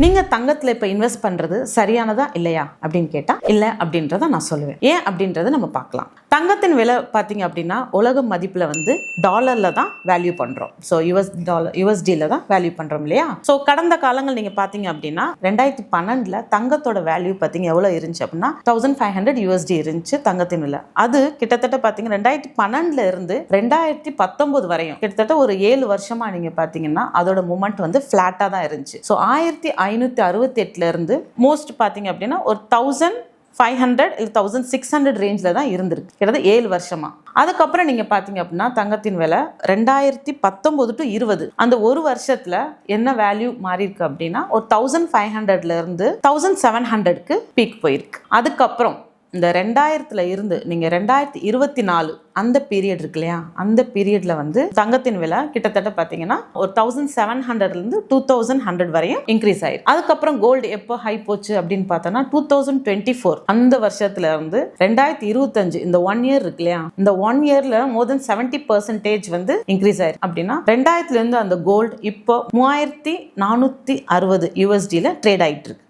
நீங்க தங்கத்துல இப்ப இன்வெஸ்ட் பண்றது சரியானதா இல்லையா அப்படின்னு கேட்டா இல்ல அப்படின்றத நான் சொல்லுவேன். ஏன் அப்படின்றத நம்ம பார்க்கலாம். தங்கத்தின் விலை பாத்தீங்க அப்படின்னா உலக மதிப்புல வந்து டாலர்ல தான் வேல்யூ பண்றோம். ஸோ யூஎஸ்டில தான் வேல்யூ பண்றோம் இல்லையா? ஸோ கடந்த காலங்கள் நீங்க பாத்தீங்க அப்படின்னா 2012 தங்கத்தோட வேல்யூ பாத்தீங்க எவ்வளவு இருந்துச்சு அப்படின்னா 1500 யூஎஸ்டி இருந்துச்சு தங்கத்தின் விலை. அது கிட்டத்தட்ட பாத்தீங்க 2012 இருந்து 2019 வரையும் கிட்டத்தட்ட ஒரு 7 வருஷமா நீங்க பாத்தீங்கன்னா அதோட மூமெண்ட் வந்து பிளாட்டா தான் இருந்துச்சு. ஸோ 1568 இருந்து மோஸ்ட் பாத்தீங்க அப்படின்னா ஒரு 1500 இல்லை 1600 ரேஞ்சில் தான் இருந்திருக்கு கிட்டத்தட்ட 7 வருஷமா. அதுக்கப்புறம் நீங்க பாத்தீங்க அப்படின்னா தங்கத்தின் விலை 2019 to 20 அந்த ஒரு வருஷத்துல என்ன வேல்யூ மாறி இருக்கு அப்படின்னா ஒரு 1500 இருந்து 1700க்கு பீக் போயிருக்கு. அதுக்கப்புறம் இந்த 2000 இருந்து நீங்க 2024 அந்த பீரியட் இருக்கு இல்லையா, அந்த பீரியட்ல வந்து தங்கத்தின் விலை கிட்டத்தட்ட பாத்தீங்கன்னா ஒரு 1700 இருந்து 2100 வரையும் இன்க்ரீஸ் ஆயிருக்கு. அதுக்கப்புறம் கோல்டு எப்போ ஹை போச்சு அப்படின்னு பார்த்தோம்னா 2024 அந்த வருஷத்துல வந்து 2025 இந்த 1 இயர் இருக்கு இல்லையா, இந்த 1 இயர்ல மோர் தென் 70% வந்து இன்க்ரீஸ் ஆயிருக்கு. அப்படின்னா 2000 இருந்து அந்த கோல்டு இப்போ 3460 யூஎஸ்டில ட்ரேட் ஆயிட்டு இருக்கு.